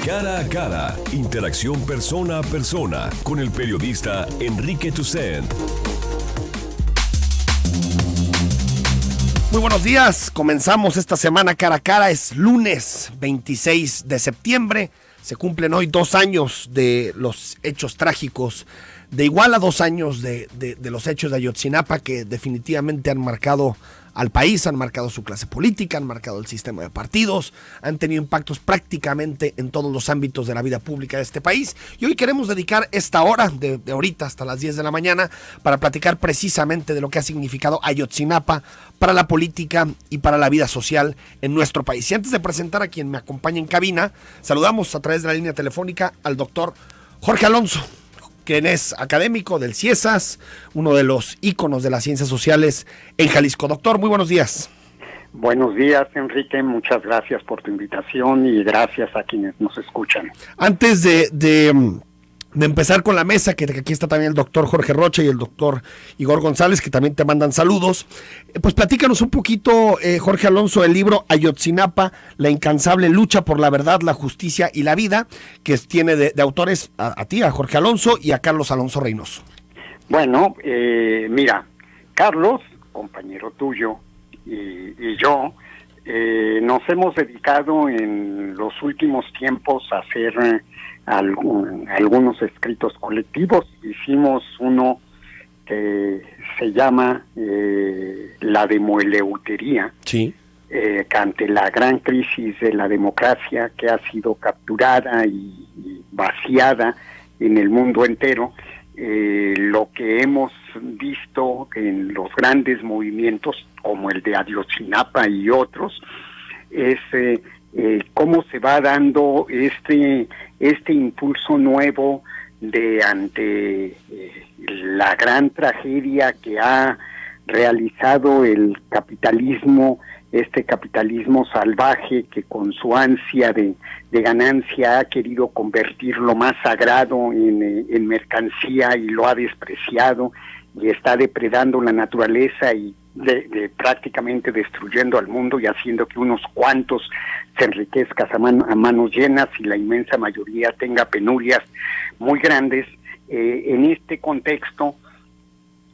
Cara a cara, interacción persona a persona con el periodista Enrique Tucent. Muy buenos días, comenzamos esta semana cara a cara, es lunes 26 de septiembre, se cumplen hoy 2 años de los hechos trágicos de Iguala, 2 años de los hechos de Ayotzinapa que definitivamente han marcado al país, han marcado su clase política, han marcado el sistema de partidos, han tenido impactos prácticamente en todos los ámbitos de la vida pública de este país. Y hoy queremos dedicar esta hora, de ahorita hasta las 10 de la mañana, para platicar precisamente de lo que ha significado Ayotzinapa para la política y para la vida social en nuestro país. Y antes de presentar a quien me acompaña en cabina, saludamos a través de la línea telefónica al doctor Jorge Alonso, quien es académico del CIESAS, uno de los íconos de las ciencias sociales en Jalisco. Doctor, muy buenos días. Buenos días, Enrique, muchas gracias por tu invitación y gracias a quienes nos escuchan. Antes de empezar con la mesa, que aquí está también el doctor Jorge Rocha y el doctor Igor González, que también te mandan saludos, pues platícanos un poquito, Jorge Alonso, el libro Ayotzinapa, la incansable lucha por la verdad, la justicia y la vida, que tiene de autores a ti, a Jorge Alonso y a Carlos Alonso Reynoso. Bueno, mira, Carlos, compañero tuyo, y yo, nos hemos dedicado en los últimos tiempos a hacer algunos escritos colectivos. Hicimos uno que se llama La Demoeleutería, sí. Que ante la gran crisis de la democracia que ha sido capturada y vaciada en el mundo entero, lo que hemos visto en los grandes movimientos como el de Ayotzinapa y otros es cómo se va dando este impulso nuevo de ante la gran tragedia que ha realizado el capitalismo, este capitalismo salvaje que con su ansia de ganancia ha querido convertir lo más sagrado en mercancía y lo ha despreciado y está depredando la naturaleza y prácticamente destruyendo al mundo y haciendo que unos cuantos se enriquezcan a manos llenas y la inmensa mayoría tenga penurias muy grandes. En este contexto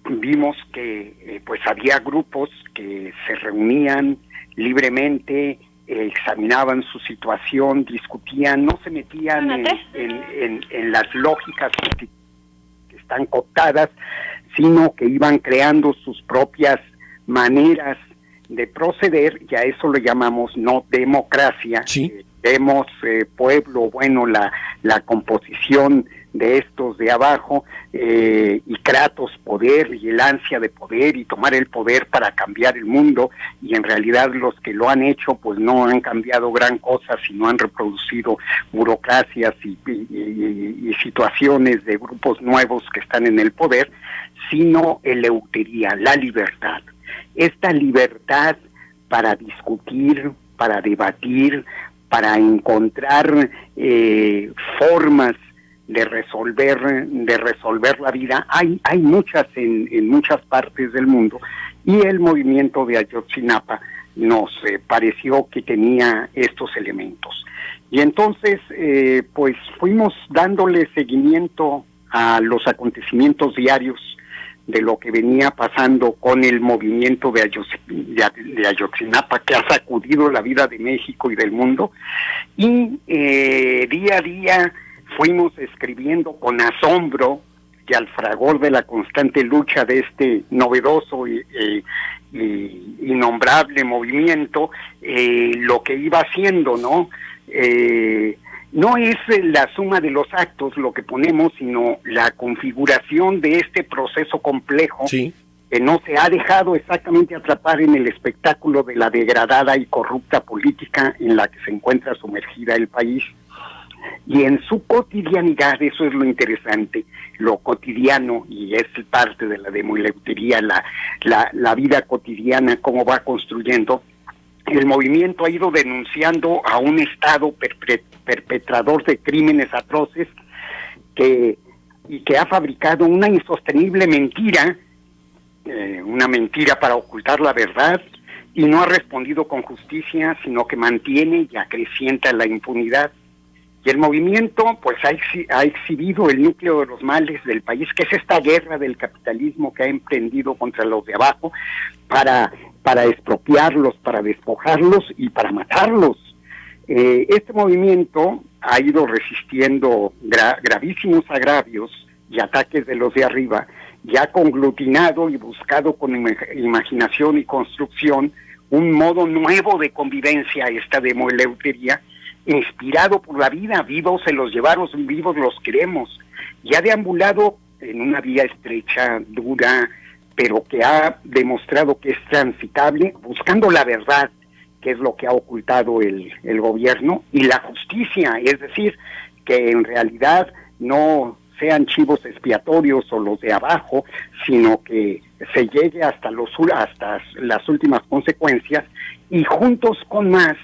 vimos que pues había grupos que se reunían libremente, examinaban su situación, discutían, no se metían en las lógicas que están cooptadas, sino que iban creando sus propias maneras de proceder, y a eso le llamamos no democracia. Sí. Vemos pueblo, bueno, la composición de estos de abajo, y Kratos, poder, y el ansia de poder y tomar el poder para cambiar el mundo, y en realidad los que lo han hecho pues no han cambiado gran cosa, sino han reproducido burocracias y situaciones de grupos nuevos que están en el poder, sino eleutería, la libertad. Esta libertad para discutir, para debatir, para encontrar formas de resolver la vida, hay muchas en muchas partes del mundo, y el movimiento de Ayotzinapa nos pareció que tenía estos elementos. Y entonces pues fuimos dándole seguimiento a los acontecimientos diarios de lo que venía pasando con el movimiento de Ayotzinapa, que ha sacudido la vida de México y del mundo, y día a día fuimos escribiendo con asombro y al fragor de la constante lucha de este novedoso y innombrable movimiento, lo que iba haciendo, ¿no? No es la suma de los actos lo que ponemos, sino la configuración de este proceso complejo, Sí. que no se ha dejado exactamente atrapar en el espectáculo de la degradada y corrupta política en la que se encuentra sumergida el país. Y en su cotidianidad, eso es lo interesante, lo cotidiano, y es parte de la demoeleutería, la vida cotidiana, cómo va construyendo. El movimiento ha ido denunciando a un Estado perpetrador de crímenes atroces que ha fabricado una insostenible mentira, una mentira para ocultar la verdad, y no ha respondido con justicia, sino que mantiene y acrecienta la impunidad. Y el movimiento pues ha exhibido el núcleo de los males del país, que es esta guerra del capitalismo que ha emprendido contra los de abajo para expropiarlos, para despojarlos y para matarlos. Este movimiento ha ido resistiendo gravísimos agravios y ataques de los de arriba, y ha conglutinado y buscado con imaginación y construcción un modo nuevo de convivencia, esta demoeleutería, inspirado por la vida. Vivos se los llevaron, vivos los queremos, y ha deambulado en una vía estrecha, dura, pero que ha demostrado que es transitable, buscando la verdad, que es lo que ha ocultado el gobierno, y la justicia, es decir, que en realidad no sean chivos expiatorios o los de abajo, sino que se llegue hasta las últimas consecuencias, y juntos con más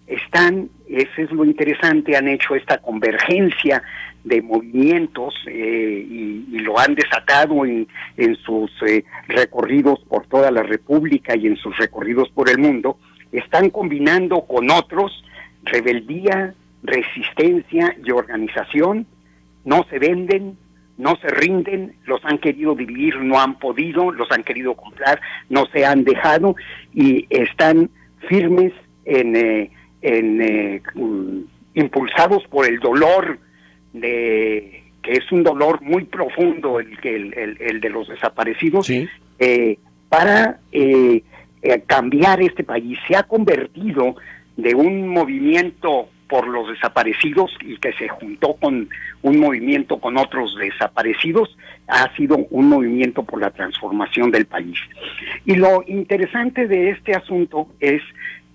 están, ese es lo interesante, han hecho esta convergencia de movimientos y lo han desatado en sus recorridos por toda la República y en sus recorridos por el mundo. Están combinando con otros rebeldía, resistencia y organización. No se venden, no se rinden, los han querido dividir, no han podido, los han querido comprar, no se han dejado, y están firmes impulsados por el dolor, que es un dolor muy profundo el de los desaparecidos, sí, para cambiar este país. Se ha convertido de un movimiento por los desaparecidos, y que se juntó con un movimiento con otros desaparecidos, ha sido un movimiento por la transformación del país. Y lo interesante de este asunto es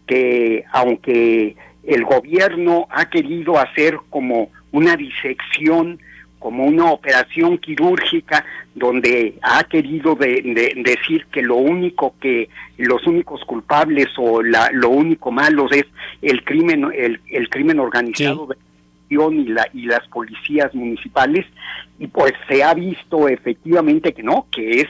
que, aunque el gobierno ha querido hacer como una disección, como una operación quirúrgica, donde ha querido decir que los únicos culpables o lo único malo es el crimen organizado, sí, y las policías municipales, y pues se ha visto efectivamente que no, que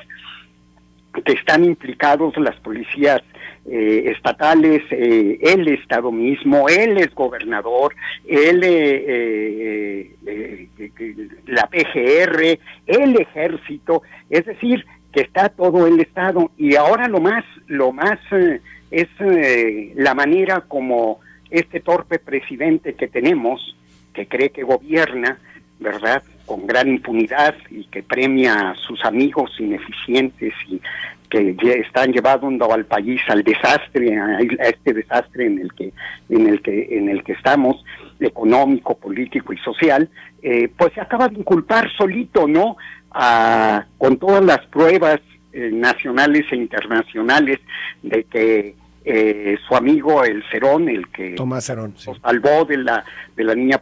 están implicados las policías estatales, el Estado mismo, el exgobernador, la PGR, el Ejército, es decir, que está todo el Estado. Y ahora lo más es la manera como este torpe presidente que tenemos, que cree que gobierna, ¿verdad?, con gran impunidad, y que premia a sus amigos ineficientes y que están llevando al país al desastre, a este desastre en el que estamos, económico, político y social, pues se acaba de inculpar solito, ¿no?, con todas las pruebas nacionales e internacionales de que su amigo el Cerón, el que Tomás Cerón, sí, lo salvó de la niña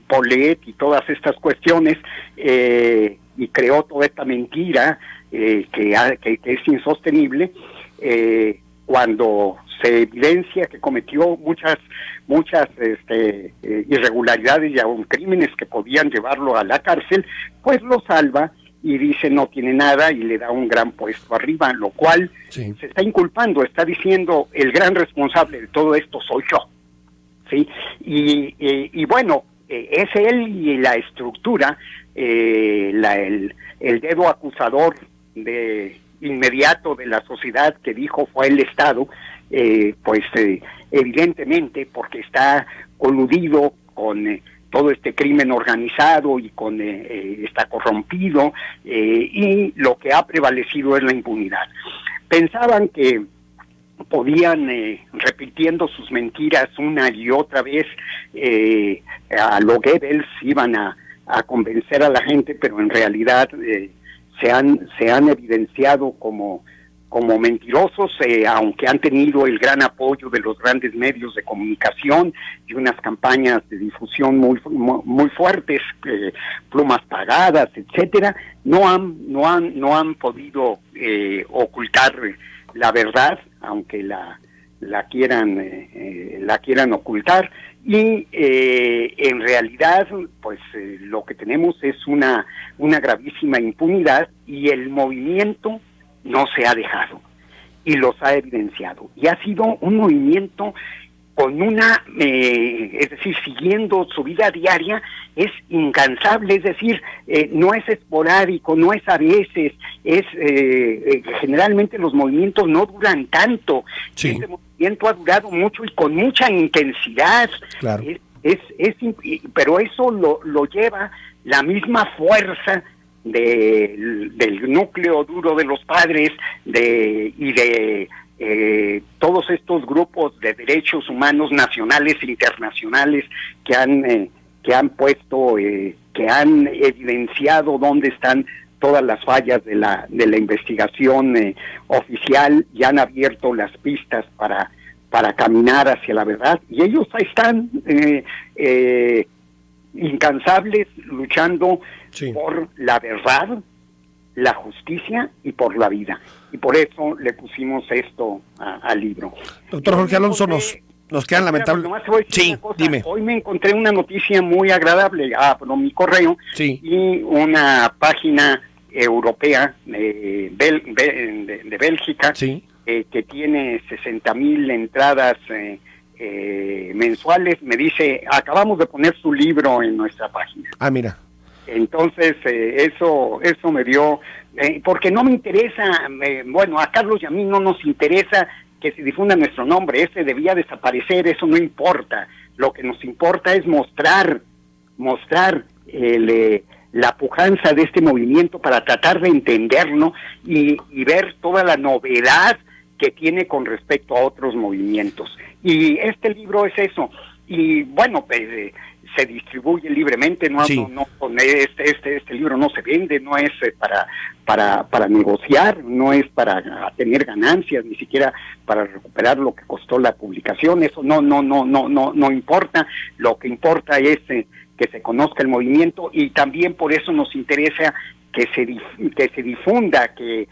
Paulette y todas estas cuestiones, y creó toda esta mentira que es insostenible, cuando se evidencia que cometió muchas irregularidades y aún crímenes que podían llevarlo a la cárcel, pues lo salva y dice no tiene nada, y le da un gran puesto arriba, lo cual sí, se está inculpando, está diciendo el gran responsable de todo esto soy yo, ¿sí? Y bueno, es él y la estructura, el dedo acusador de inmediato de la sociedad que dijo fue el Estado, pues evidentemente porque está coludido con todo este crimen organizado y está corrompido, y lo que ha prevalecido es la impunidad. Pensaban que podían, repitiendo sus mentiras una y otra vez, a lo Goebbels iban a convencer a la gente, pero en realidad se han evidenciado como mentirosos, aunque han tenido el gran apoyo de los grandes medios de comunicación y unas campañas de difusión muy fuertes, plumas pagadas, etcétera, no han podido ocultar la verdad, aunque la quieran ocultar, y en realidad pues lo que tenemos es una gravísima impunidad, y el movimiento no se ha dejado y los ha evidenciado, y ha sido un movimiento con una, es decir, siguiendo su vida diaria, es incansable, es decir, no es esporádico, no es a veces, es generalmente los movimientos no duran tanto. Sí. Este movimiento ha durado mucho y con mucha intensidad. Claro. Pero eso lo lleva la misma fuerza del núcleo duro de los padres y de todos estos grupos de derechos humanos nacionales e internacionales que han puesto, que han evidenciado dónde están todas las fallas de la investigación oficial y han abierto las pistas para caminar hacia la verdad, y ellos están incansables luchando por la verdad, la justicia y por la vida. Y por eso le pusimos esto al libro. Doctor Jorge Alonso, nos quedan lamentables. Sí, dime. Hoy me encontré una noticia muy agradable, por mi correo, y una página europea de Bélgica, que tiene 60,000 entradas mensuales, me dice, acabamos de poner su libro en nuestra página. Ah, mira. Entonces, eso me dio, porque no me interesa, bueno, a Carlos y a mí no nos interesa que se difunda nuestro nombre, ese debía desaparecer, eso no importa. Lo que nos importa es mostrar la pujanza de este movimiento para tratar de entenderlo y ver toda la novedad que tiene con respecto a otros movimientos. Y este libro es eso. Y bueno, se distribuye libremente, este libro no se vende, no es para negociar, no es para tener ganancias, ni siquiera para recuperar lo que costó la publicación. Eso no importa. Lo que importa es que se conozca el movimiento, y también por eso nos interesa que se difunda, que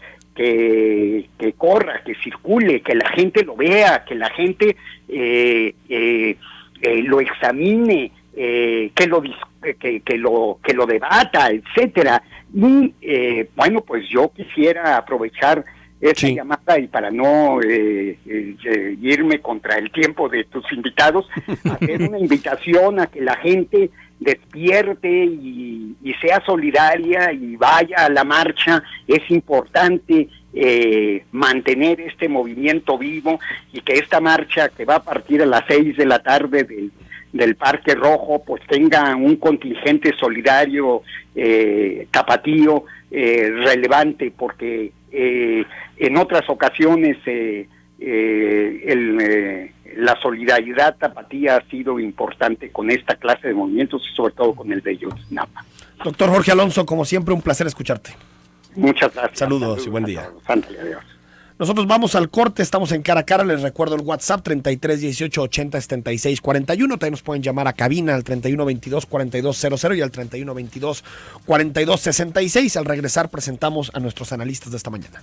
corra, que circule, que la gente lo vea, que la gente lo examine, que lo debata, etcétera. Y bueno, pues yo quisiera aprovechar esa llamada, y para no irme contra el tiempo de tus invitados, hacer una invitación a que la gente despierte y sea solidaria y vaya a la marcha. Es importante mantener este movimiento vivo, y que esta marcha, que va a partir a las 6 de la tarde del Parque Rojo, pues tenga un contingente solidario tapatío relevante, porque en otras ocasiones la solidaridad tapatía ha sido importante con esta clase de movimientos, y sobre todo con el de Ayotzinapa. Doctor Jorge Alonso, como siempre, un placer escucharte. Muchas gracias. Saludos y buen día. Adiós. Nosotros vamos al corte, estamos en Cara a Cara. Les recuerdo el WhatsApp 33 18 80 76 41. También nos pueden llamar a cabina al 31 22 42 00 y al 31 22 42 66. Al regresar presentamos a nuestros analistas de esta mañana.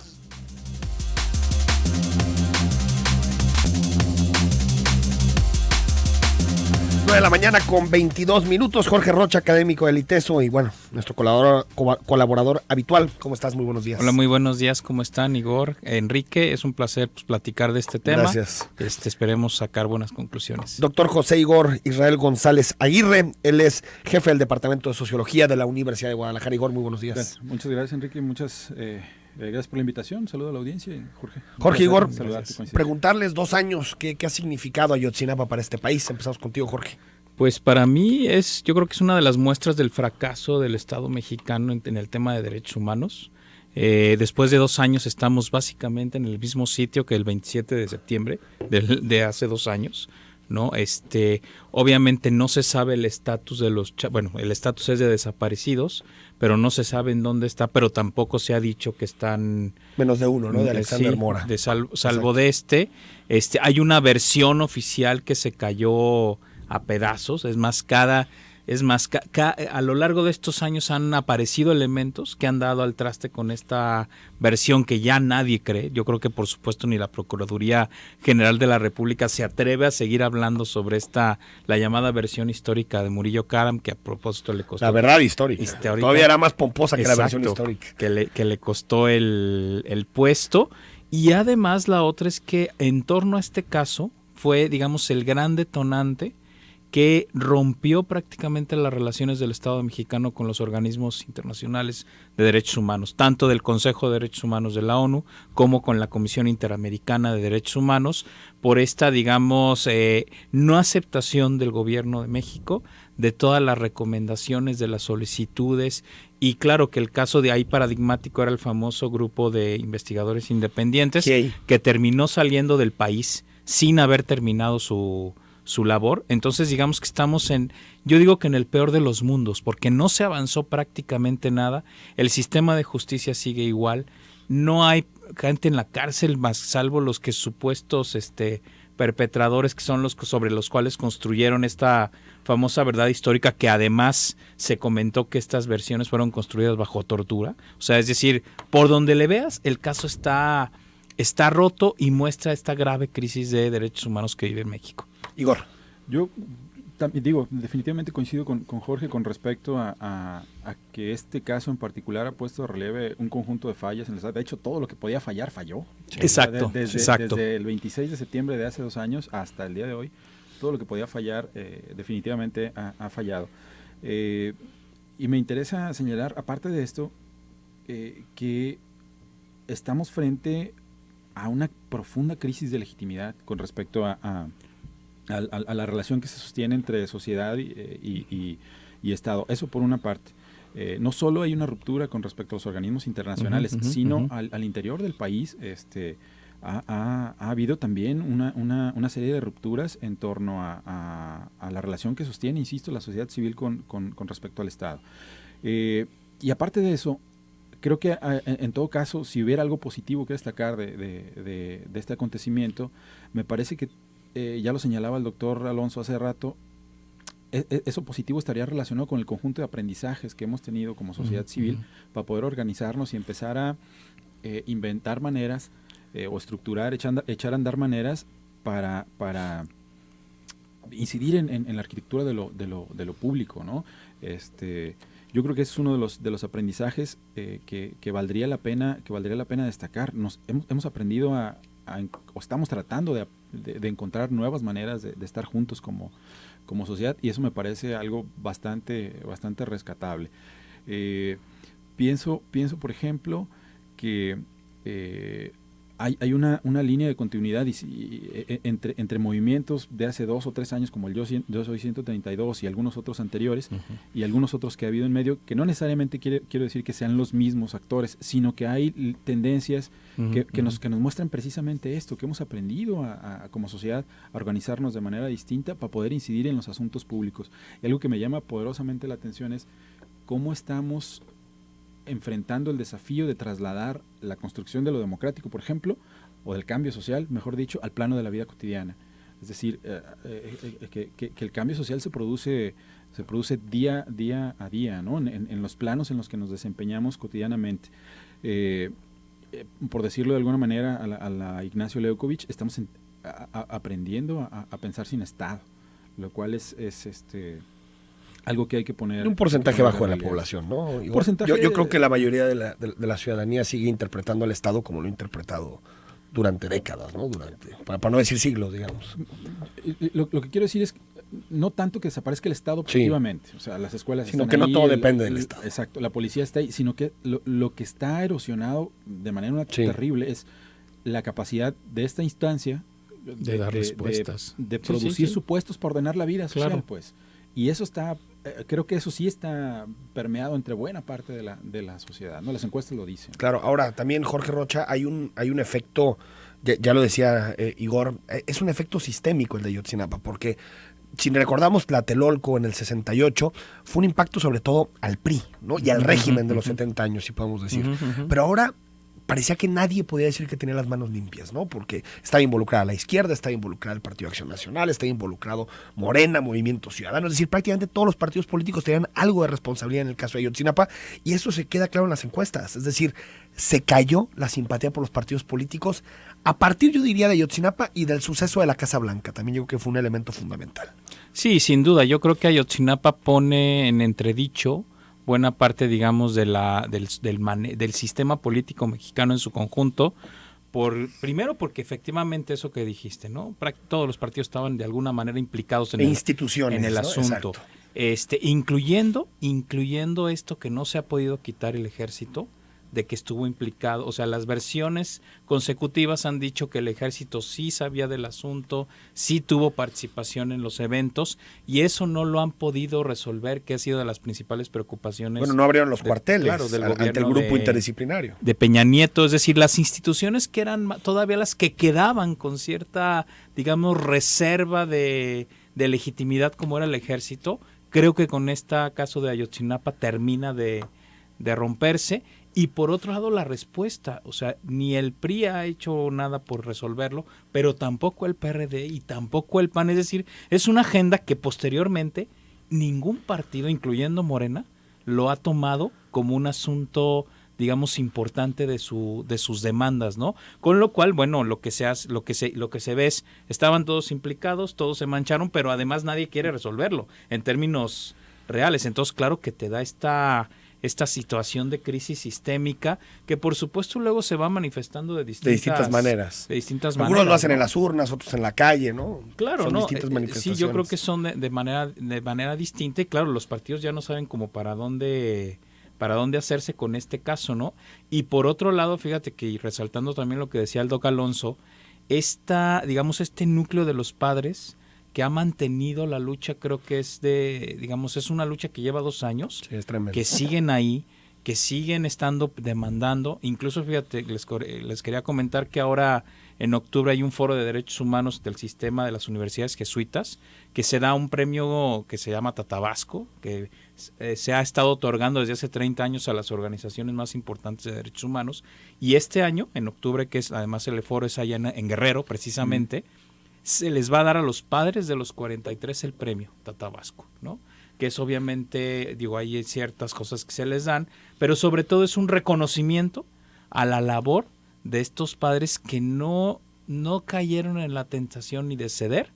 9 de la mañana con 22 minutos. Jorge Rocha, académico del ITESO, y bueno, nuestro colaborador habitual. ¿Cómo estás? Muy buenos días. Hola, muy buenos días. ¿Cómo están, Igor? Enrique, es un placer platicar de este tema. Gracias. Esperemos sacar buenas conclusiones. Doctor José Igor Israel González Aguirre, él es jefe del Departamento de Sociología de la Universidad de Guadalajara. Igor, muy buenos días. Muchas gracias, Enrique. Gracias por la invitación. Saludo a la audiencia, Jorge. Jorge, Igor, preguntarles 2 años, ¿qué ha significado Ayotzinapa para este país? Empezamos contigo, Jorge. Pues para mí yo creo que es una de las muestras del fracaso del Estado mexicano en el tema de derechos humanos. Después de 2 años estamos básicamente en el mismo sitio que el 27 de septiembre de hace 2 años, ¿no? Obviamente no se sabe el estatus de el estatus es de desaparecidos, pero no se sabe en dónde está, pero tampoco se ha dicho que están menos de uno, ¿no? De Alexander Mora. Salvo de hay una versión oficial que se cayó a pedazos. A lo largo de estos años han aparecido elementos que han dado al traste con esta versión que ya nadie cree. Yo creo que por supuesto ni la Procuraduría General de la República se atreve a seguir hablando sobre la llamada versión histórica de Murillo Karam, que a propósito le costó... La verdad histórica. Todavía era más pomposa que la versión histórica. Que le costó el puesto. Y además la otra es que en torno a este caso fue, digamos, el gran detonante que rompió prácticamente las relaciones del Estado mexicano con los organismos internacionales de derechos humanos, tanto del Consejo de Derechos Humanos de la ONU como con la Comisión Interamericana de Derechos Humanos, por esta, digamos, no aceptación del gobierno de México de todas las recomendaciones, de las solicitudes, y claro que el caso de ahí paradigmático era el famoso grupo de investigadores independientes que terminó saliendo del país sin haber terminado su labor. Entonces digamos que estamos yo digo que en el peor de los mundos, porque no se avanzó prácticamente nada, el sistema de justicia sigue igual, no hay gente en la cárcel más salvo los que supuestos perpetradores, que son los sobre los cuales construyeron esta famosa verdad histórica, que además se comentó que estas versiones fueron construidas bajo tortura. O sea, es decir, por donde le veas, el caso está roto y muestra esta grave crisis de derechos humanos que vive México. Igor. Yo digo, definitivamente coincido con Jorge con respecto a que este caso en particular ha puesto de relieve un conjunto de fallas en el Estado. De hecho, todo lo que podía fallar, falló. Exacto, desde el 26 de septiembre de hace 2 años hasta el día de hoy, todo lo que podía fallar definitivamente ha fallado. Y me interesa señalar, aparte de esto, que estamos frente a una profunda crisis de legitimidad con respecto a la relación que se sostiene entre sociedad y Estado. Eso por una parte. No solo hay una ruptura con respecto a los organismos internacionales, sino al interior del país ha habido también una serie de rupturas en torno a la relación que sostiene, insisto, la sociedad civil con respecto al Estado. Y aparte de eso, creo que en todo caso, si hubiera algo positivo que destacar de este acontecimiento, me parece que ya lo señalaba el doctor Alonso hace rato, eso positivo estaría relacionado con el conjunto de aprendizajes que hemos tenido como sociedad civil para poder organizarnos y empezar a inventar maneras o estructurar, echar a andar maneras para incidir en la arquitectura de lo público, ¿no? Yo creo que es uno de los aprendizajes que valdría la pena destacar. Hemos aprendido o estamos tratando de encontrar nuevas maneras de estar juntos como sociedad, y eso me parece algo bastante rescatable. Pienso, por ejemplo, que hay una línea de continuidad entre movimientos de hace 2 o 3 años, como el Yo Soy 132 y algunos otros anteriores, y algunos otros que ha habido en medio, que no necesariamente quiero decir que sean los mismos actores, sino que hay tendencias que nos muestran precisamente esto, que hemos aprendido como sociedad a organizarnos de manera distinta para poder incidir en los asuntos públicos. Y algo que me llama poderosamente la atención es cómo estamos enfrentando el desafío de trasladar la construcción de lo democrático, por ejemplo, o del cambio social, mejor dicho, al plano de la vida cotidiana. Es decir, que el cambio social se produce día a día, ¿no? En los planos en los que nos desempeñamos cotidianamente. Por decirlo de alguna manera, a la Ignacio Leukovich, estamos aprendiendo a pensar sin Estado, lo cual es algo que hay que poner... Un porcentaje bajo de la población, ¿no? Yo creo que la mayoría de la ciudadanía sigue interpretando al Estado como lo ha interpretado durante décadas, ¿no? Para no decir siglos, digamos. Lo que quiero decir es no tanto que desaparezca el Estado objetivamente, o sea, las escuelas sino están que ahí, no todo depende del Estado. Exacto, la policía está ahí, sino que lo que está erosionado de manera terrible es la capacidad de esta instancia de dar respuestas, de producir supuestos para ordenar la vida social, pues. Y eso creo que eso sí está permeado entre buena parte de la sociedad, ¿no? Las encuestas lo dicen. Claro, ahora también, Jorge Rocha, hay un efecto, ya lo decía Igor, es un efecto sistémico el de Ayotzinapa, porque si recordamos Tlatelolco en el 68, fue un impacto sobre todo al PRI, ¿no? Y al régimen de los 70 años, si podemos decir. Pero ahora parecía que nadie podía decir que tenía las manos limpias, ¿no? Porque estaba involucrada la izquierda, estaba involucrada el Partido Acción Nacional, estaba involucrado Morena, Movimiento Ciudadano, es decir, prácticamente todos los partidos políticos tenían algo de responsabilidad en el caso de Ayotzinapa, y eso se queda claro en las encuestas, es decir, se cayó la simpatía por los partidos políticos a partir, yo diría, de Ayotzinapa y del suceso de la Casa Blanca, también yo creo que fue un elemento fundamental. Sí, sin duda, yo creo que Ayotzinapa pone en entredicho buena parte, digamos, del sistema político mexicano en su conjunto, Primero porque efectivamente eso que dijiste, ¿no? Todos los partidos estaban de alguna manera implicados en instituciones, en el ¿no? asunto. Exacto. Incluyendo esto que no se ha podido quitar el ejército, de que estuvo implicado, o sea, las versiones consecutivas han dicho que el ejército sí sabía del asunto, sí tuvo participación en los eventos, y eso no lo han podido resolver, que ha sido de las principales preocupaciones. Bueno, no abrieron los cuarteles ante el grupo interdisciplinario. De Peña Nieto, es decir, las instituciones que eran todavía las que quedaban con cierta, digamos, reserva de legitimidad como era el ejército, creo que con este caso de Ayotzinapa termina de romperse. Y por otro lado la respuesta, o sea, ni el PRI ha hecho nada por resolverlo, pero tampoco el PRD y tampoco el PAN, es decir, es una agenda que posteriormente ningún partido, incluyendo Morena, lo ha tomado como un asunto, digamos, importante de sus demandas, ¿no? Con lo cual, bueno, lo que se ve es, estaban todos implicados, todos se mancharon, pero además nadie quiere resolverlo en términos reales. Entonces, claro que te da esta situación de crisis sistémica que por supuesto luego se va manifestando de distintas maneras. Algunos lo hacen, ¿no?, en las urnas, otros en la calle, ¿no? Claro, son ¿no? Distintas manifestaciones. Sí, yo creo que son de manera distinta, y claro, los partidos ya no saben como para dónde hacerse con este caso, ¿no? Y por otro lado, fíjate que, resaltando también lo que decía el Doc Alonso, este núcleo de los padres que ha mantenido la lucha, creo que es una lucha que lleva 2 años, sí, es tremendo, que siguen ahí, que siguen estando demandando. Incluso, fíjate, les quería comentar que ahora en octubre hay un foro de derechos humanos del sistema de las universidades jesuitas, que se da un premio que se llama Tatabasco, que se ha estado otorgando desde hace 30 años a las organizaciones más importantes de derechos humanos, y este año, en octubre, que es además el foro es allá en Guerrero, precisamente, se les va a dar a los padres de los 43 el premio Tatabasco, ¿no? Que es obviamente, hay ciertas cosas que se les dan, pero sobre todo es un reconocimiento a la labor de estos padres que no cayeron en la tentación ni de ceder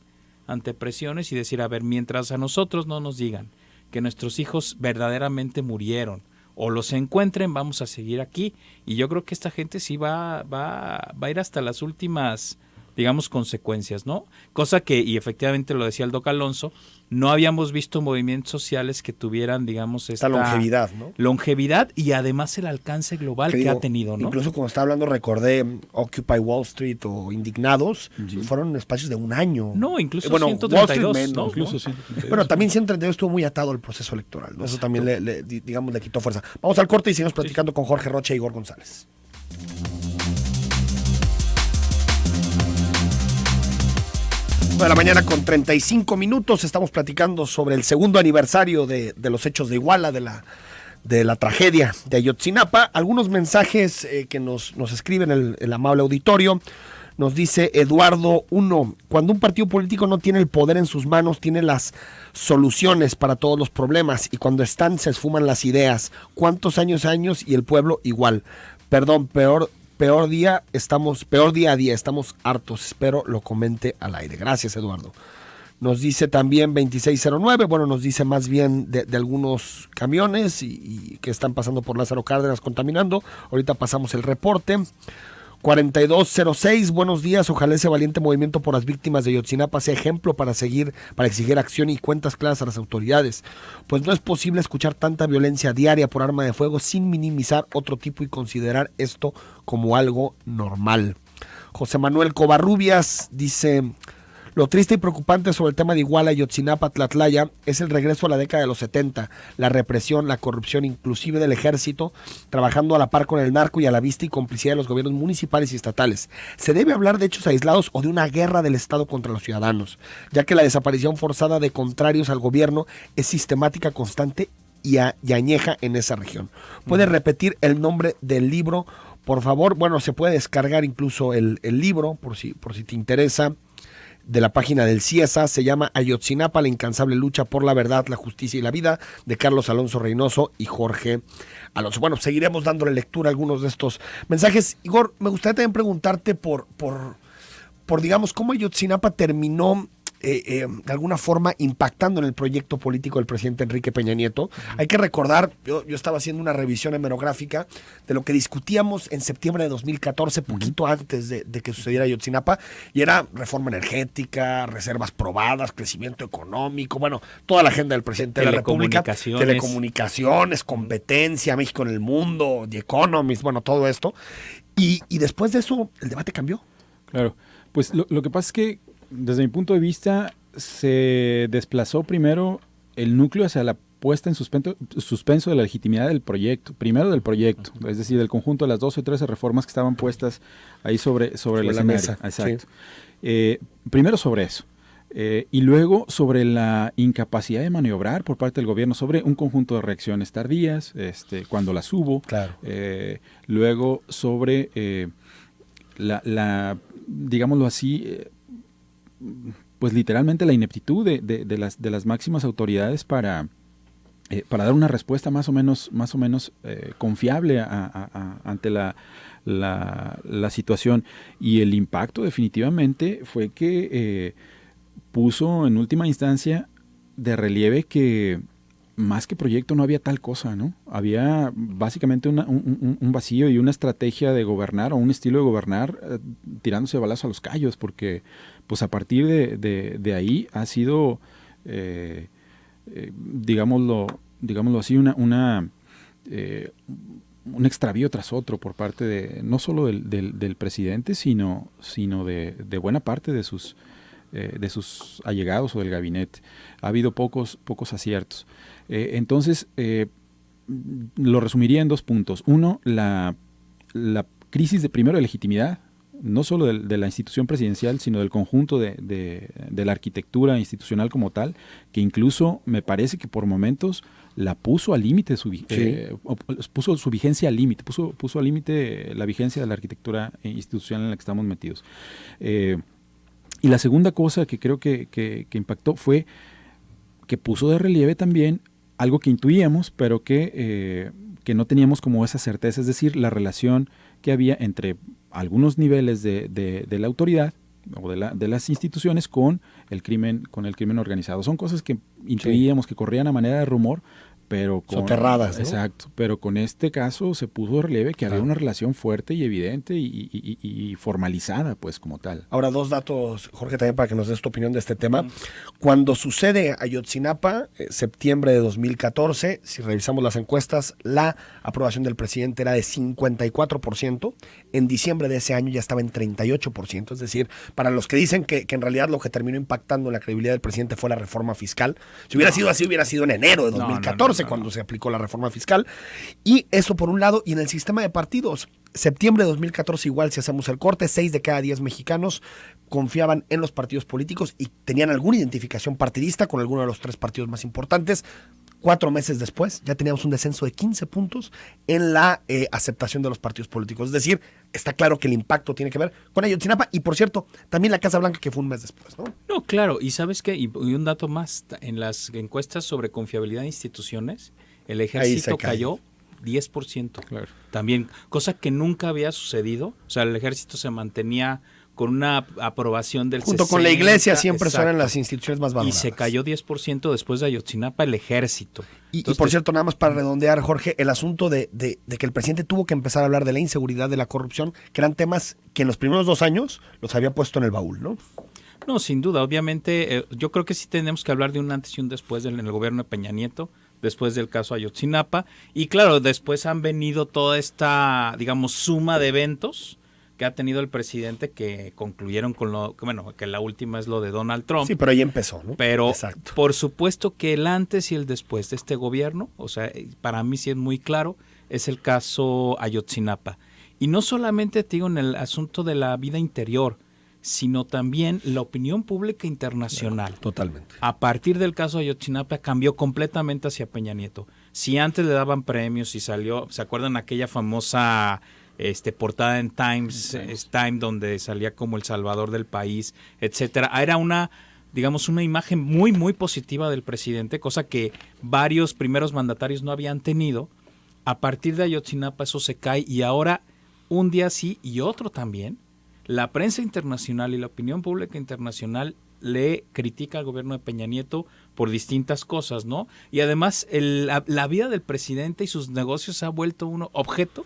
ante presiones y decir, a ver, mientras a nosotros no nos digan que nuestros hijos verdaderamente murieron o los encuentren, vamos a seguir aquí. Y yo creo que esta gente sí va a ir hasta las últimas, digamos, consecuencias, ¿no? Cosa que, y efectivamente lo decía el Doc Alonso, no habíamos visto movimientos sociales que tuvieran, digamos, esta longevidad, ¿no? Longevidad y además el alcance global que ha tenido, ¿no? Incluso cuando estaba hablando recordé Occupy Wall Street o Indignados, fueron espacios de 1 año. No, incluso 132, menos, ¿no? Incluso 132. Bueno, también 132 estuvo muy atado al proceso electoral, ¿no? Eso también le quitó fuerza. Vamos al corte y seguimos platicando con Jorge Rocha y Igor González. De la mañana con 35 minutos, estamos platicando sobre el segundo aniversario de los hechos de Iguala, de la tragedia de Ayotzinapa. Algunos mensajes que nos escriben el amable auditorio. Nos dice Eduardo 1, cuando un partido político no tiene el poder en sus manos, tiene las soluciones para todos los problemas, y cuando están se esfuman las ideas. ¿Cuántos años y el pueblo igual? Perdón, peor día a día, estamos hartos. Espero lo comente al aire. Gracias, Eduardo. Nos dice también 2609, nos dice más bien de algunos camiones y que están pasando por Lázaro Cárdenas contaminando. Ahorita pasamos el reporte. 4206, buenos días. Ojalá ese valiente movimiento por las víctimas de Ayotzinapa sea ejemplo para exigir acción y cuentas claras a las autoridades, pues no es posible escuchar tanta violencia diaria por arma de fuego sin minimizar otro tipo y considerar esto como algo normal. José Manuel Covarrubias dice: lo triste y preocupante sobre el tema de Iguala, Ayotzinapa, Tlatlaya es el regreso a la década de los 70, la represión, la corrupción, inclusive del ejército, trabajando a la par con el narco y a la vista y complicidad de los gobiernos municipales y estatales. Se debe hablar de hechos aislados o de una guerra del Estado contra los ciudadanos, ya que la desaparición forzada de contrarios al gobierno es sistemática, constante y añeja en esa región. ¿Puede repetir el nombre del libro, por favor? Se puede descargar incluso el libro, por si te interesa, de la página del CIESA. Se llama Ayotzinapa, la incansable lucha por la verdad, la justicia y la vida, de Carlos Alonso Reynoso y Jorge Alonso. Seguiremos dándole lectura a algunos de estos mensajes. Igor, me gustaría también preguntarte por digamos, cómo Ayotzinapa terminó de alguna forma impactando en el proyecto político del presidente Enrique Peña Nieto. Hay que recordar, yo estaba haciendo una revisión hemerográfica de lo que discutíamos en septiembre de 2014, poquito antes de que sucediera Ayotzinapa, y era reforma energética, reservas probadas, crecimiento económico, bueno, toda la agenda del presidente de la República, telecomunicaciones, competencia, México en el mundo, The Economist, bueno, todo esto. Y después de eso, el debate cambió. Claro, pues lo que pasa es que desde mi punto de vista se desplazó primero el núcleo hacia la puesta en suspenso de la legitimidad del proyecto, primero del proyecto, es decir, del conjunto de las 12 o 13 reformas que estaban puestas ahí sobre la mesa. Exacto. Sí. Primero sobre eso. Y luego sobre la incapacidad de maniobrar por parte del gobierno sobre un conjunto de reacciones tardías, cuando las hubo. Claro. Luego sobre digámoslo así, pues literalmente la ineptitud de las máximas autoridades para dar una respuesta más o menos confiable ante la situación. Y el impacto definitivamente fue que puso en última instancia de relieve que más que proyecto no había tal cosa, ¿no? Había básicamente un vacío y una estrategia de gobernar o un estilo de gobernar tirándose balazo a los callos, porque pues a partir de ahí ha sido, digámoslo así, un extravío tras otro por parte de no solo del presidente, sino de buena parte de sus allegados o del gabinete. Ha habido pocos aciertos. Entonces, lo resumiría en 2 puntos. Uno, la crisis primero de legitimidad, no solo de la institución presidencial, sino del conjunto de la arquitectura institucional como tal, que incluso me parece que por momentos la puso al límite, puso su vigencia al límite, puso al límite la vigencia de la arquitectura institucional en la que estamos metidos. Y la segunda cosa que creo que impactó fue que puso de relieve también algo que intuíamos, pero que no teníamos como esa certeza, es decir, la relación que había entre algunos niveles de la autoridad o de las instituciones con el crimen organizado. Son cosas que intuíamos que corrían a manera de rumor, pero soterradas, ¿no? Exacto, pero con este caso se puso de relieve que había una relación fuerte y evidente y formalizada, pues, como tal. Ahora, 2 datos, Jorge, también para que nos des tu opinión de este tema. Cuando sucede Ayotzinapa, septiembre de 2014, si revisamos las encuestas, la aprobación del presidente era de 54%. En diciembre de ese año ya estaba en 38%. Es decir, para los que dicen que en realidad lo que terminó impactando la credibilidad del presidente fue la reforma fiscal, si hubiera sido así, hubiera sido en enero de 2014. Cuando se aplicó la reforma fiscal. Y eso por un lado. Y en el sistema de partidos, septiembre de 2014 igual, si hacemos el corte, 6 de cada 10 mexicanos confiaban en los partidos políticos y tenían alguna identificación partidista con alguno de los 3 partidos más importantes. 4 meses después ya teníamos un descenso de 15 puntos en la aceptación de los partidos políticos. Es decir, está claro que el impacto tiene que ver con Ayotzinapa y, por cierto, también la Casa Blanca, que fue un mes después, ¿no? No, claro. Y ¿sabes qué? Y un dato más. En las encuestas sobre confiabilidad de instituciones, el ejército cayó 10%. Claro. También, cosa que nunca había sucedido. O sea, el ejército se mantenía con una aprobación del 60%. Junto con la iglesia siempre son las instituciones más valoradas. Y se cayó 10% después de Ayotzinapa el ejército. Y por cierto, nada más para redondear, Jorge, el asunto de que el presidente tuvo que empezar a hablar de la inseguridad, de la corrupción, que eran temas que en los primeros 2 años los había puesto en el baúl, ¿no? No, sin duda. Obviamente, yo creo que sí tenemos que hablar de un antes y un después en el gobierno de Peña Nieto, después del caso Ayotzinapa. Y claro, después han venido toda esta, digamos, suma de eventos que ha tenido el presidente que concluyeron con que la última es lo de Donald Trump. Sí, pero ahí empezó, ¿no? Pero exacto, por supuesto que el antes y el después de este gobierno, o sea, para mí sí es muy claro, es el caso Ayotzinapa. Y no solamente, te digo, en el asunto de la vida interior, sino también la opinión pública internacional. Totalmente. A partir del caso Ayotzinapa cambió completamente hacia Peña Nieto. Si antes le daban premios y salió, ¿se acuerdan aquella famosa portada en Times, Time, donde salía como el salvador del país, etcétera? Era una imagen muy, muy positiva del presidente, cosa que varios primeros mandatarios no habían tenido. A partir de Ayotzinapa eso se cae y ahora un día sí y otro también. La prensa internacional y la opinión pública internacional le critica al gobierno de Peña Nieto por distintas cosas, ¿no? Y además la vida del presidente y sus negocios se ha vuelto un objeto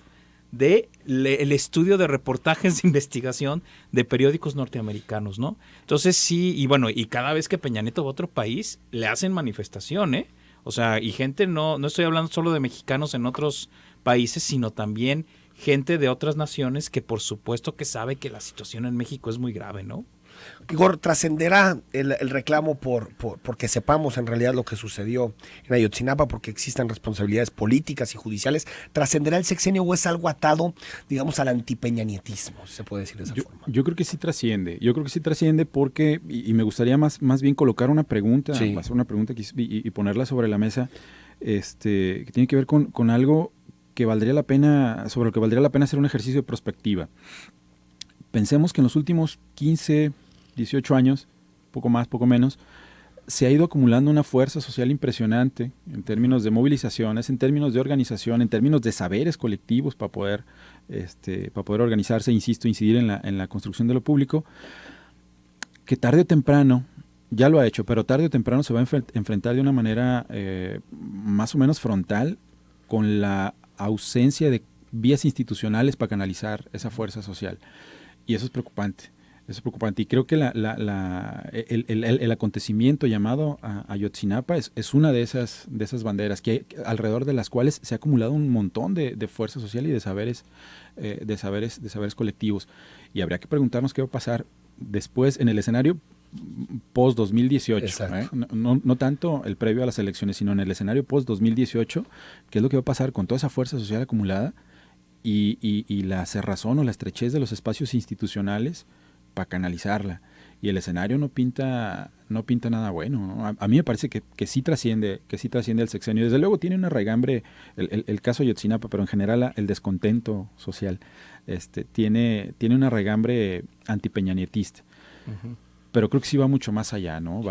de el estudio de reportajes de investigación de periódicos norteamericanos, ¿no? Entonces sí, y bueno, y cada vez que Peña Nieto va a otro país, le hacen manifestación, ¿eh? O sea, y gente, no estoy hablando solo de mexicanos en otros países, sino también gente de otras naciones que por supuesto que sabe que la situación en México es muy grave, ¿no? Igor, ¿trascenderá el reclamo porque sepamos en realidad lo que sucedió en Ayotzinapa, porque existan responsabilidades políticas y judiciales? ¿Trascenderá el sexenio o es algo atado, digamos, al antipeñanietismo, si se puede decir de esa forma? Yo creo que sí trasciende. Yo creo que sí trasciende porque, y me gustaría más bien colocar una pregunta, sí, hacer una pregunta y ponerla sobre la mesa, que tiene que ver con algo que valdría la pena, sobre lo que valdría la pena hacer un ejercicio de prospectiva. Pensemos que en los últimos 15, 18 años, poco más, poco menos, se ha ido acumulando una fuerza social impresionante en términos de movilizaciones, en términos de organización, en términos de saberes colectivos para poder organizarse, insisto, incidir en la construcción de lo público, que tarde o temprano, ya lo ha hecho, pero tarde o temprano se va a enfrentar de una manera más o menos frontal con la ausencia de vías institucionales para canalizar esa fuerza social. Y eso es preocupante. Eso es preocupante. Y creo que el acontecimiento llamado a Ayotzinapa es una de esas banderas alrededor de las cuales se ha acumulado un montón de fuerza social y de saberes colectivos. Y habría que preguntarnos qué va a pasar después en el escenario post-2018. No tanto el previo a las elecciones, sino en el escenario post-2018, qué es lo que va a pasar con toda esa fuerza social acumulada y la cerrazón o la estrechez de los espacios institucionales para canalizarla. Y el escenario no pinta nada bueno, ¿no? A mí me parece que sí trasciende el sexenio. Desde luego tiene una raigambre el caso Ayotzinapa, pero en general el descontento social tiene una raigambre antipeñanietista. Uh-huh. Pero creo que sí va mucho más allá, ¿no?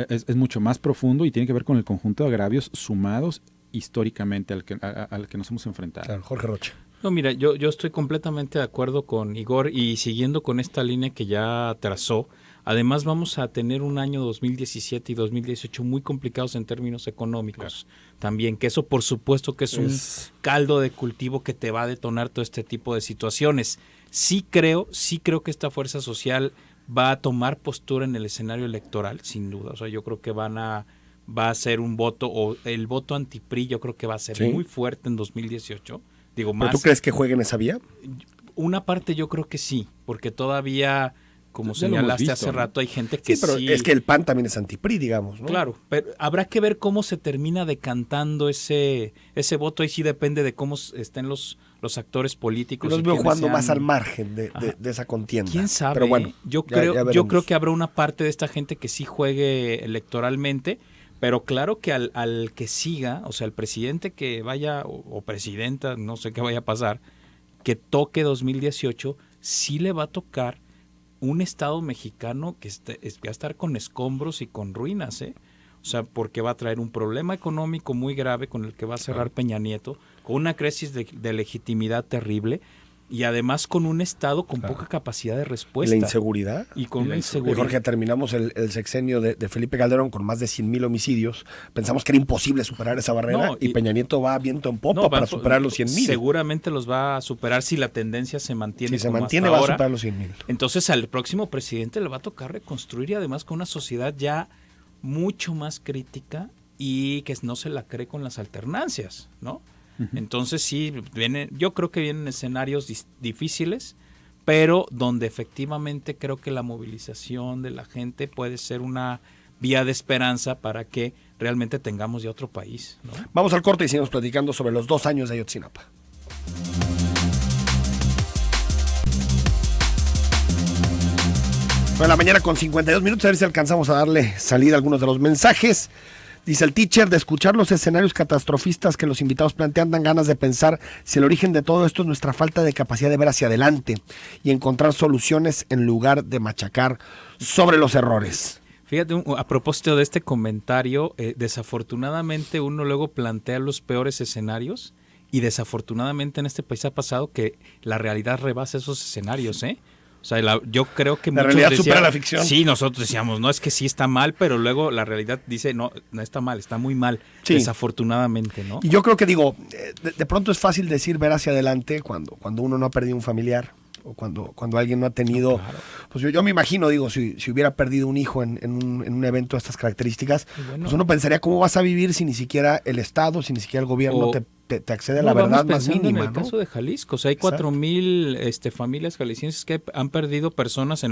Es mucho más profundo y tiene que ver con el conjunto de agravios sumados históricamente al que nos hemos enfrentado. Claro, Jorge Rocha. No, mira, yo estoy completamente de acuerdo con Igor y siguiendo con esta línea que ya trazó. Además vamos a tener un año 2017 y 2018 muy complicados en términos económicos. Claro. También, que eso por supuesto que es un caldo de cultivo que te va a detonar todo este tipo de situaciones. Sí creo que esta fuerza social va a tomar postura en el escenario electoral, sin duda. O sea, yo creo que va a ser un voto, o el voto anti-PRI yo creo que va a ser muy fuerte en 2018. Digo, más. ¿Pero tú crees que jueguen esa vía? Una parte yo creo que sí, porque todavía, como señalaste hace rato, hay gente que pero es que el PAN también es anti-PRI, digamos, ¿no? Claro, pero habrá que ver cómo se termina decantando ese voto. Ahí sí depende de cómo estén los actores políticos. Los veo jugando más al margen de esa contienda. ¿Quién sabe? Pero bueno, yo creo que habrá una parte de esta gente que sí juegue electoralmente, pero claro que al que siga, o sea, el presidente que vaya, o presidenta, no sé qué vaya a pasar, que toque 2018, sí le va a tocar un Estado mexicano que va a estar con escombros y con ruinas, ¿eh? O sea, porque va a traer un problema económico muy grave con el que va a cerrar Peña Nieto, con una crisis de legitimidad terrible y además con un Estado con poca capacidad de respuesta. ¿Y la inseguridad? Y con la inseguridad. Jorge, terminamos el sexenio de Felipe Calderón con más de 100,000 homicidios. Pensamos que era imposible superar esa barrera y Peña Nieto va viento en popa para superar los 100,000. Seguramente los va a superar si la tendencia se mantiene. Si se mantiene, va a superar los 100,000. Entonces al próximo presidente le va a tocar reconstruir y además con una sociedad ya mucho más crítica y que no se la cree con las alternancias, ¿no? Uh-huh. Entonces sí, yo creo que vienen escenarios difíciles, pero donde efectivamente creo que la movilización de la gente puede ser una vía de esperanza para que realmente tengamos ya otro país, ¿no? Vamos al corte y seguimos platicando sobre los 2 años de Ayotzinapa. Bueno, la mañana con 52 minutos, a ver si alcanzamos a darle salida a algunos de los mensajes. Dice el teacher, de escuchar los escenarios catastrofistas que los invitados plantean, dan ganas de pensar si el origen de todo esto es nuestra falta de capacidad de ver hacia adelante y encontrar soluciones en lugar de machacar sobre los errores. Fíjate, a propósito de este comentario, desafortunadamente uno luego plantea los peores escenarios y desafortunadamente en este país ha pasado que la realidad rebasa esos escenarios, ¿eh? O O sea, yo creo que la muchos realidad decían, supera la ficción. Sí, nosotros decíamos, no, es que sí está mal, pero luego la realidad dice, no, no está mal, está muy mal, Sí. desafortunadamente, ¿no? Y yo creo que de pronto es fácil decir ver hacia adelante cuando uno no ha perdido un familiar o cuando alguien no ha tenido, Claro. pues yo me imagino, si hubiera perdido un hijo en un evento de estas características, Bueno. pues uno pensaría cómo vas a vivir si ni siquiera el Estado, si ni siquiera el gobierno O- te accede a No, la verdad vamos más pensando mínima, en el ¿no? caso de Jalisco, o sea, hay Exacto. 4,000 familias jaliscienses que han perdido personas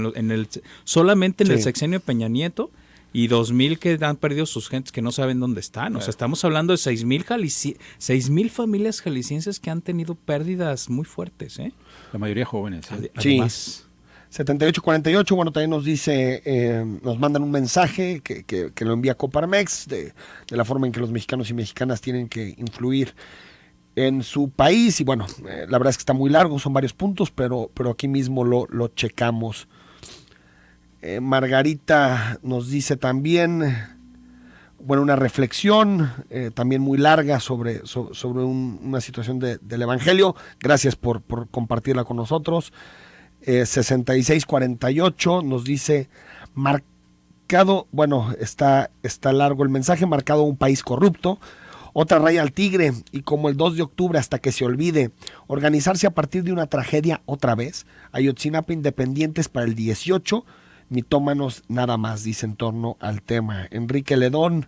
solamente en el Sí. sexenio de Peña Nieto y 2,000 que han perdido sus gentes que no saben dónde están. O sea, estamos hablando de 6,000 familias jaliscienses que han tenido pérdidas muy fuertes, ¿eh? La mayoría jóvenes. ¿eh? Sí. Además, 7848, bueno, también nos dice, nos mandan un mensaje que lo envía Coparmex de la forma en que los mexicanos y mexicanas tienen que influir en su país. Y bueno, la verdad es que está muy largo, son varios puntos, pero aquí mismo lo checamos. Margarita nos dice también, bueno, una reflexión también muy larga sobre una situación del Evangelio. Gracias por compartirla con nosotros. 6648 nos dice, marcado, bueno, está largo el mensaje, marcado un país corrupto, otra raya al tigre, y como el 2 de octubre hasta que se olvide, organizarse a partir de una tragedia otra vez. Ayotzinapa independientes para el 18, mitómanos nada más, dice en torno al tema. Enrique Ledón,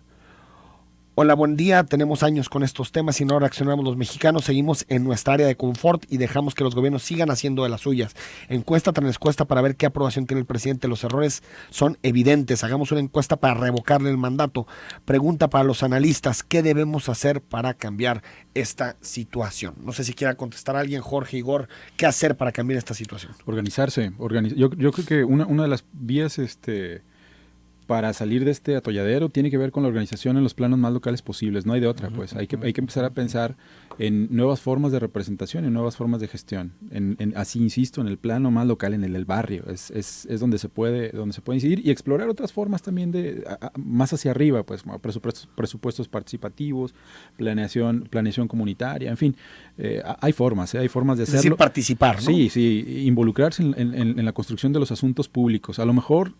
hola, buen día. Tenemos años con estos temas y no reaccionamos los mexicanos. Seguimos en nuestra área de confort y dejamos que los gobiernos sigan haciendo de las suyas. Encuesta tras encuesta para ver qué aprobación tiene el presidente. Los errores son evidentes. Hagamos una encuesta para revocarle el mandato. Pregunta para los analistas: ¿qué debemos hacer para cambiar esta situación? No sé si quiera contestar alguien, Jorge, Igor, ¿qué hacer para cambiar esta situación? Organizarse. Yo creo que una de las vías para salir de este atolladero tiene que ver con la organización en los planos más locales posibles. No hay de otra, pues. Hay que empezar a pensar en nuevas formas de representación, en nuevas formas de gestión. Así, insisto, en el plano más local, en el barrio. Es donde se puede incidir y explorar otras formas también más hacia arriba, pues, presupuestos participativos, planeación comunitaria, en fin. Hay formas de hacerlo. Es decir, participar, ¿no? Sí, involucrarse en la construcción de los asuntos públicos. A lo mejor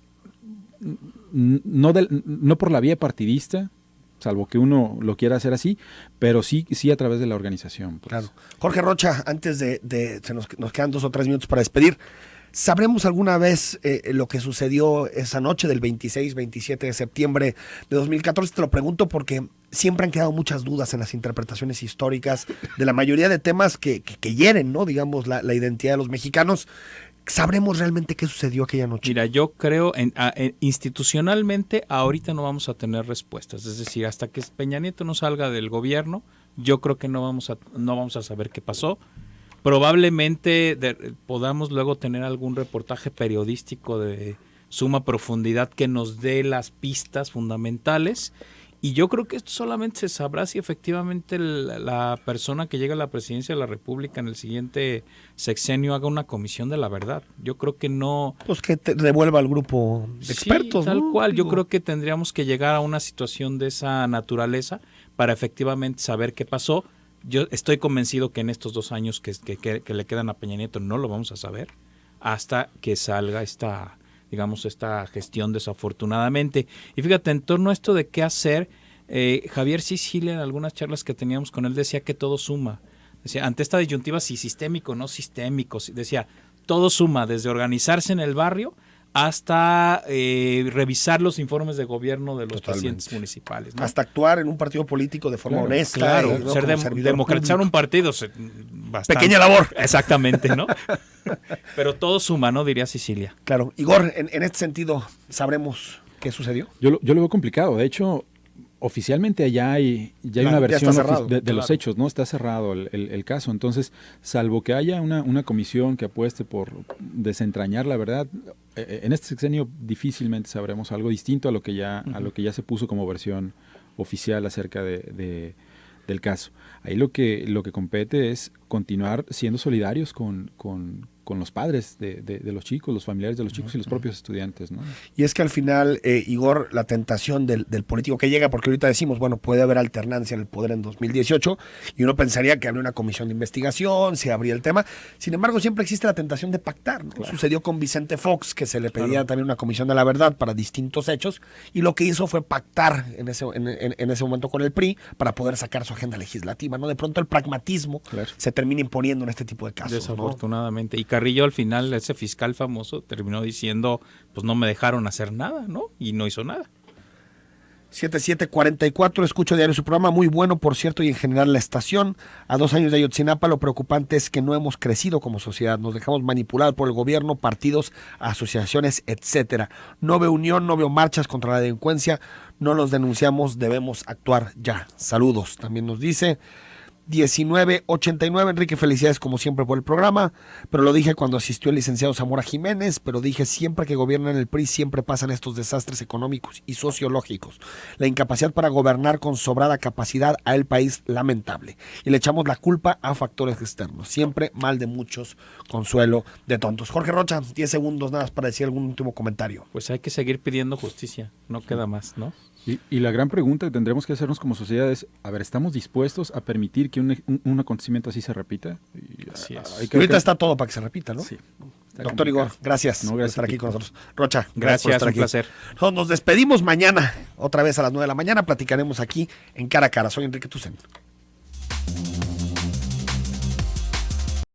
no por la vía partidista, salvo que uno lo quiera hacer así, pero sí a través de la organización. Pues. Claro. Jorge Rocha, antes nos quedan 2 o 3 minutos para despedir. ¿Sabremos alguna vez lo que sucedió esa noche del 26-27 de septiembre de 2014? Te lo pregunto porque siempre han quedado muchas dudas en las interpretaciones históricas de la mayoría de temas que hieren, ¿no? Digamos, la identidad de los mexicanos. ¿Sabremos realmente qué sucedió aquella noche? mira, yo creo institucionalmente ahorita no vamos a tener respuestas. Es decir, hasta que Peña Nieto no salga del gobierno, yo creo que no vamos a saber qué pasó. Probablemente podamos luego tener algún reportaje periodístico de suma profundidad que nos dé las pistas fundamentales. Y yo creo que esto solamente se sabrá si efectivamente la persona que llega a la presidencia de la República en el siguiente sexenio haga una comisión de la verdad. Yo creo que no... Pues que te devuelva al grupo de expertos, sí, tal ¿no? cual. Yo creo que tendríamos que llegar a una situación de esa naturaleza para efectivamente saber qué pasó. Yo estoy convencido que en estos 2 años que le quedan a Peña Nieto no lo vamos a saber hasta que salga esta gestión, desafortunadamente. Y fíjate, en torno a esto de qué hacer, Javier Sicilia, en algunas charlas que teníamos con él, decía que todo suma. Decía, ante esta disyuntiva, si sistémico o no sistémico, decía, todo suma, desde organizarse en el barrio hasta revisar los informes de gobierno de los presidentes municipales, ¿no? Hasta actuar en un partido político de forma honesta. Claro, ¿no? ser democratizar un partido. Bastante. Pequeña labor. Exactamente, ¿no? Pero todo suma, ¿no? Diría Sicilia. Claro. Igor, en este sentido, ¿sabremos qué sucedió? Yo lo veo complicado. De hecho, oficialmente ya hay una versión cerrado, de los hechos, ¿no? Está cerrado el caso. Entonces, salvo que haya una comisión que apueste por desentrañar la verdad, en este sexenio difícilmente sabremos algo distinto a lo que ya se puso como versión oficial acerca del caso. Ahí lo que compete es continuar siendo solidarios con con los padres de los chicos, los familiares de los chicos y los propios estudiantes, ¿no? Y es que al final, Igor, la tentación del político que llega, porque ahorita decimos, bueno, puede haber alternancia en el poder en 2018, y uno pensaría que habría una comisión de investigación, se abría el tema. Sin embargo, siempre existe la tentación de pactar, ¿no? Claro. Sucedió con Vicente Fox, que se le pedía también una comisión de la verdad para distintos hechos, y lo que hizo fue pactar en ese momento con el PRI para poder sacar su agenda legislativa, ¿no? De pronto el pragmatismo se termina imponiendo en este tipo de casos. Desafortunadamente. ¿No? Y Carrillo al final, ese fiscal famoso, terminó diciendo, pues no me dejaron hacer nada, ¿no? Y no hizo nada. 7744, escucho diario su programa, muy bueno, por cierto, y en general la estación. A 2 años de Ayotzinapa, lo preocupante es que no hemos crecido como sociedad, nos dejamos manipular por el gobierno, partidos, asociaciones, etcétera. No veo unión, no veo marchas contra la delincuencia, no los denunciamos, debemos actuar ya. Saludos, también nos dice 1989, Enrique, felicidades como siempre por el programa, pero lo dije cuando asistió el licenciado Zamora Jiménez, pero dije siempre que gobiernan el PRI siempre pasan estos desastres económicos y sociológicos, la incapacidad para gobernar con sobrada capacidad a el país, lamentable, y le echamos la culpa a factores externos, siempre mal de muchos, consuelo de tontos. Jorge Rocha, 10 segundos nada más para decir algún último comentario. Pues hay que seguir pidiendo justicia, no queda más, ¿no? Y la gran pregunta que tendremos que hacernos como sociedad es, a ver, ¿estamos dispuestos a permitir que un acontecimiento así se repita? Así es. Ahorita está todo para que se repita, ¿no? Sí. Doctor Igor, gracias por estar aquí con nosotros. Rocha, gracias por estar aquí. Un placer. Nos despedimos mañana, otra vez a las 9 de la mañana, platicaremos aquí en Cara a Cara. Soy Enrique Tucen.